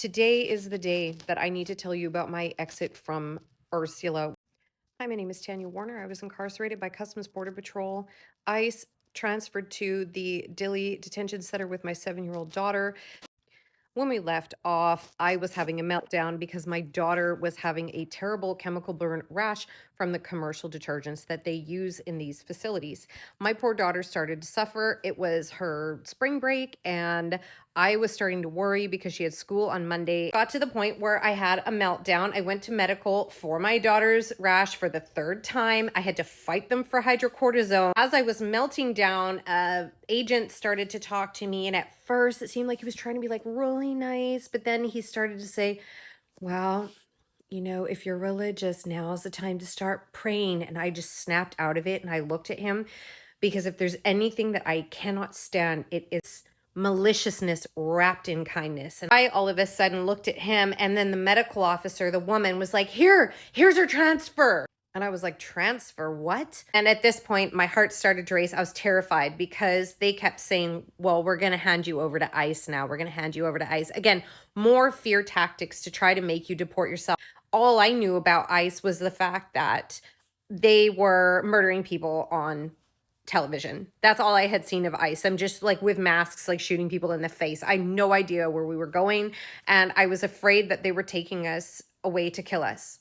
Today is the day that I need to tell you about my exit from Ursula. Hi, my name is Tanya Warner. I was incarcerated by Customs Border Patrol. ICE transferred to the Dilley Detention Center with my 7-year-old daughter. When we left off, I was having a meltdown because my daughter was having a terrible chemical burn rash from the commercial detergents that they use in these facilities. My poor daughter started to suffer. It was her spring break, and I was starting to worry because she had school on Monday. Got to the point where I had a meltdown. I went to medical for my daughter's rash for the third time. I had to fight them for hydrocortisone. As I was melting down, agent started to talk to me, and at first it seemed like he was trying to be like really nice, but then he started to say, well, if you're religious, now's the time to start praying. And I just snapped out of it, and I looked at him, because if there's anything that I cannot stand, it is maliciousness wrapped in kindness. And I all of a sudden looked at him, and then the medical officer, the woman, was like, here's her transfer. And I was like, transfer what? And at this point, my heart started to race. I was terrified because they kept saying, well, we're going to hand you over to ICE now. We're going to hand you over to ICE. Again, more fear tactics to try to make you deport yourself. All I knew about ICE was the fact that they were murdering people on television. That's all I had seen of ICE. I'm just like with masks, like shooting people in the face. I had no idea where we were going. And I was afraid that they were taking us away to kill us.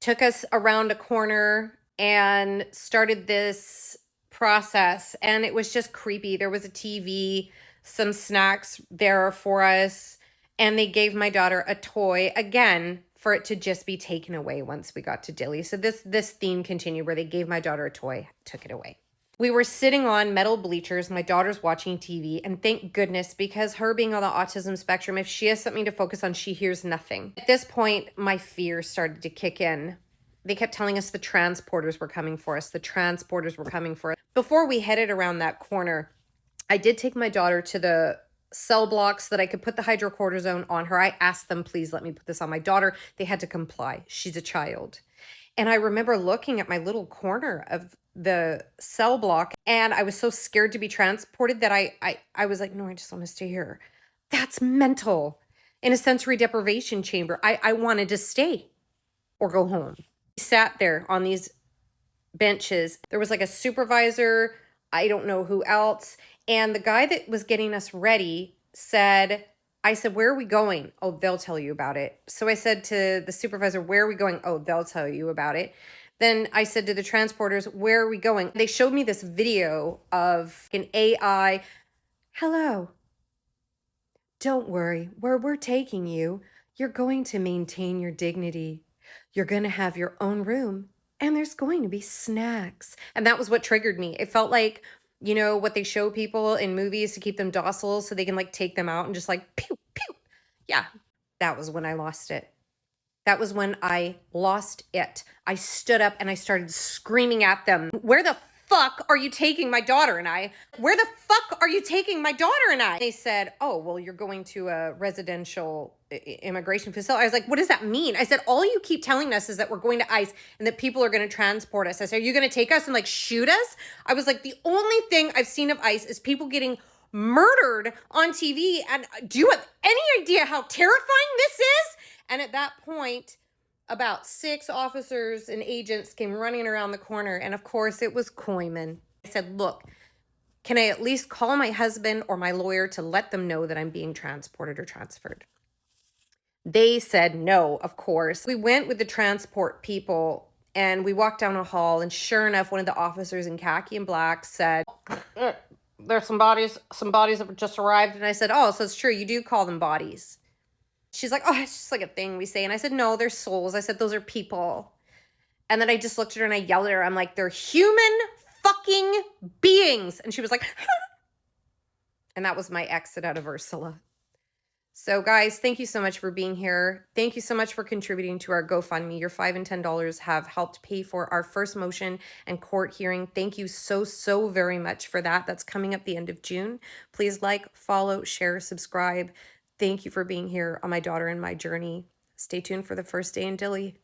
Took us around a corner and started this process, and it was just creepy. There was a TV, some snacks there for us, and they gave my daughter a toy again for it to just be taken away once we got to Dilley. So this theme continued where they gave my daughter a toy, took it away. We were sitting on metal bleachers. My daughter's watching TV, and thank goodness, because her being on the autism spectrum, if she has something to focus on, she hears nothing. At this point, my fear started to kick in. They kept telling us the transporters were coming for us. The transporters were coming for us. Before we headed around that corner, I did take my daughter to the cell blocks so that I could put the hydrocortisone on her. I asked them, please let me put this on my daughter. They had to comply. She's a child. And I remember looking at my little corner of the cell block, and I was so scared to be transported that I was like, no, I just want to stay here. That's mental. In a sensory deprivation chamber. I wanted to stay or go home. We sat there on these benches. There was like a supervisor, I don't know who else. And the guy that was getting us ready I said, where are we going? Oh, they'll tell you about it. So I said to the supervisor, where are we going? Oh, they'll tell you about it. Then I said to the transporters, where are we going? They showed me this video of an AI. Hello. Don't worry, where we're taking you, you're going to maintain your dignity. You're going to have your own room, and there's going to be snacks. And that was what triggered me. It felt like, what they show people in movies to keep them docile so they can like take them out and just like pew, pew. Yeah, that was when I lost it. That was when I lost it. I stood up and I started screaming at them. Where the fuck are you taking my daughter and I? Where the fuck are you taking my daughter and I? They said, oh, well, you're going to a residential immigration facility. I was like, what does that mean? I said, all you keep telling us is that we're going to ICE and that people are going to transport us. I said, are you going to take us and like shoot us? I was like, the only thing I've seen of ICE is people getting murdered on TV. And do you have any idea how terrifying this is? And at that point, about 6 officers and agents came running around the corner. And of course, it was Koyman. I said, look, can I at least call my husband or my lawyer to let them know that I'm being transported or transferred? They said no, of course. We went with the transport people and we walked down a hall. And sure enough, one of the officers in khaki and black said, there's some bodies have just arrived. And I said, oh, so it's true. You do call them bodies. She's like, oh, it's just like a thing we say. And I said, no, they're souls. I said, those are people. And then I just looked at her and I yelled at her. I'm like, they're human fucking beings. And she was like, and that was my exit out of Ursula. So guys, thank you so much for being here. Thank you so much for contributing to our GoFundMe. Your $5 and $10 have helped pay for our first motion and court hearing. Thank you so very much for that. That's coming up the end of June. Please like, follow, share, subscribe. Thank you for being here on my daughter and my journey. Stay tuned for the first day in Dilley.